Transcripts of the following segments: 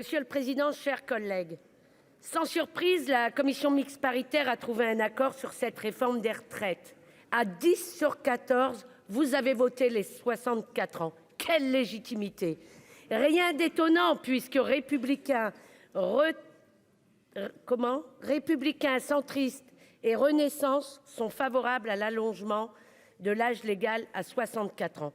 Monsieur le président, chers collègues, sans surprise, la commission mixte paritaire a trouvé un accord sur cette réforme des retraites. À 10 sur 14, vous avez voté les 64 ans. Quelle légitimité! Rien d'étonnant puisque Républicains, centristes et Renaissance sont favorables à l'allongement de l'âge légal à 64 ans.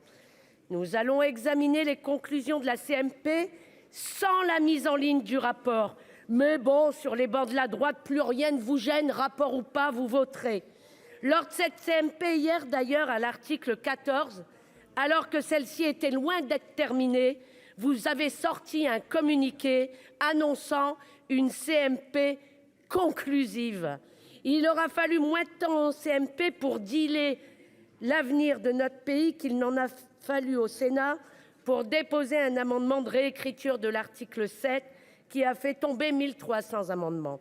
Nous allons examiner les conclusions de la CMP sans la mise en ligne du rapport. Mais bon, sur les bords de la droite, plus rien ne vous gêne, rapport ou pas, vous voterez. Lors de cette CMP hier d'ailleurs, à l'article 14, alors que celle-ci était loin d'être terminée, vous avez sorti un communiqué annonçant une CMP conclusive. Il aura fallu moins de temps en CMP pour dealer l'avenir de notre pays qu'il n'en a fallu au Sénat pour déposer un amendement de réécriture de l'article 7 qui a fait tomber 1300 amendements.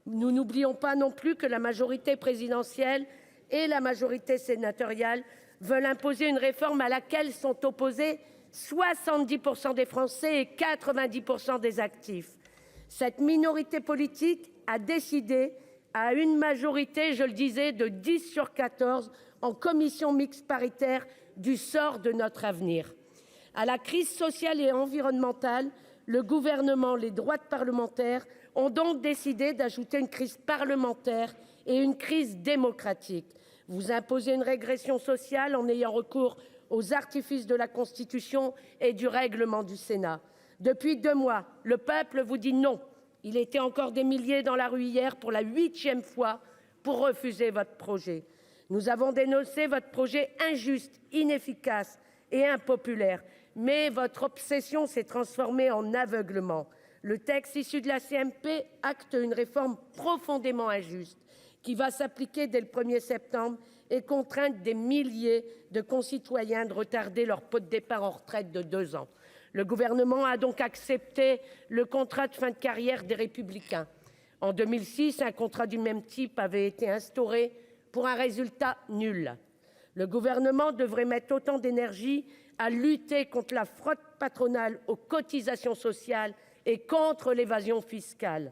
Nous n'oublions pas non plus que la majorité présidentielle et la majorité sénatoriale veulent imposer une réforme à laquelle sont opposés 70% des Français et 90% des actifs. Cette minorité politique a décidé à une majorité, je le disais, de 10 sur 14 en commission mixte paritaire du sort de notre avenir. À la crise sociale et environnementale, le gouvernement, les droites parlementaires ont donc décidé d'ajouter une crise parlementaire et une crise démocratique. Vous imposez une régression sociale en ayant recours aux artifices de la Constitution et du règlement du Sénat. Depuis 2 mois, le peuple vous dit non. Il était encore des milliers dans la rue hier pour la 8e fois pour refuser votre projet. Nous avons dénoncé votre projet injuste, inefficace et impopulaire. Mais votre obsession s'est transformée en aveuglement. Le texte issu de la CMP acte une réforme profondément injuste qui va s'appliquer dès le 1er septembre et contraindre des milliers de concitoyens de retarder leur pot de départ en retraite de 2 ans. Le gouvernement a donc accepté le contrat de fin de carrière des Républicains. En 2006, un contrat du même type avait été instauré pour un résultat nul. Le gouvernement devrait mettre autant d'énergie à lutter contre la fraude patronale aux cotisations sociales et contre l'évasion fiscale.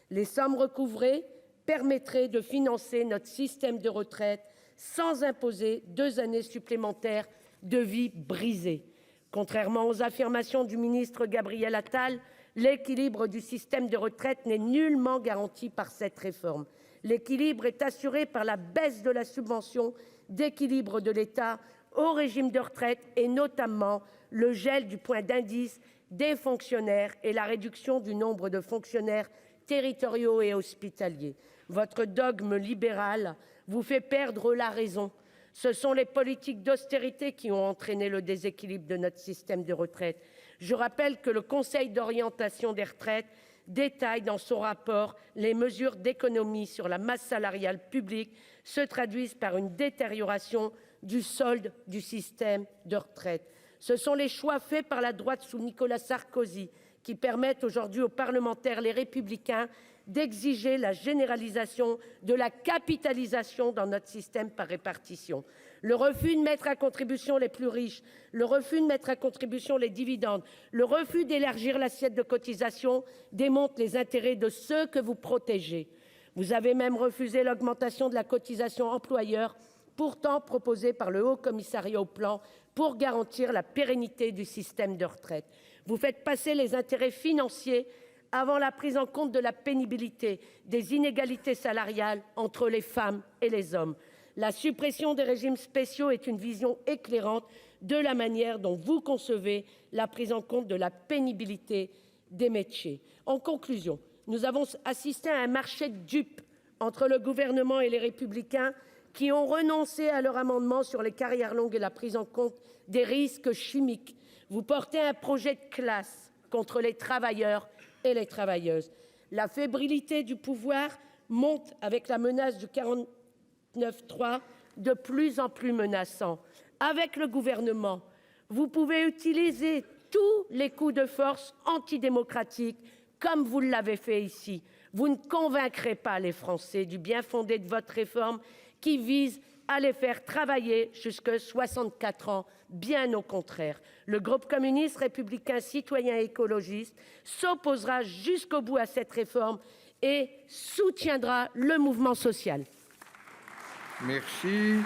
Les sommes recouvrées permettraient de financer notre système de retraite sans imposer 2 années supplémentaires de vie brisée. Contrairement aux affirmations du ministre Gabriel Attal, l'équilibre du système de retraite n'est nullement garanti par cette réforme. L'équilibre est assuré par la baisse de la subvention d'équilibre de l'État au régime de retraite et notamment le gel du point d'indice des fonctionnaires et la réduction du nombre de fonctionnaires territoriaux et hospitaliers. Votre dogme libéral vous fait perdre la raison. Ce sont les politiques d'austérité qui ont entraîné le déséquilibre de notre système de retraite. Je rappelle que le Conseil d'orientation des retraites détaille dans son rapport les mesures d'économie sur la masse salariale publique se traduisent par une détérioration du solde du système de retraite. Ce sont les choix faits par la droite sous Nicolas Sarkozy qui permettent aujourd'hui aux parlementaires, les Républicains, d'exiger la généralisation de la capitalisation dans notre système par répartition. Le refus de mettre à contribution les plus riches, le refus de mettre à contribution les dividendes, le refus d'élargir l'assiette de cotisation démontrent les intérêts de ceux que vous protégez. Vous avez même refusé l'augmentation de la cotisation employeur, pourtant proposée par le Haut Commissariat au plan pour garantir la pérennité du système de retraite. Vous faites passer les intérêts financiers avant la prise en compte de la pénibilité, des inégalités salariales entre les femmes et les hommes. La suppression des régimes spéciaux est une vision éclairante de la manière dont vous concevez la prise en compte de la pénibilité des métiers. En conclusion, nous avons assisté à un marché de dupes entre le gouvernement et les Républicains qui ont renoncé à leur amendement sur les carrières longues et la prise en compte des risques chimiques. Vous portez un projet de classe contre les travailleurs et les travailleuses. La fébrilité du pouvoir monte avec la menace du 49.3 de plus en plus menaçant. Avec le gouvernement, vous pouvez utiliser tous les coups de force antidémocratiques comme vous l'avez fait ici. Vous ne convaincrez pas les Français du bien fondé de votre réforme qui vise à les faire travailler jusqu'à 64 ans. Bien au contraire, le groupe communiste, républicain, citoyen et écologiste s'opposera jusqu'au bout à cette réforme et soutiendra le mouvement social. Merci.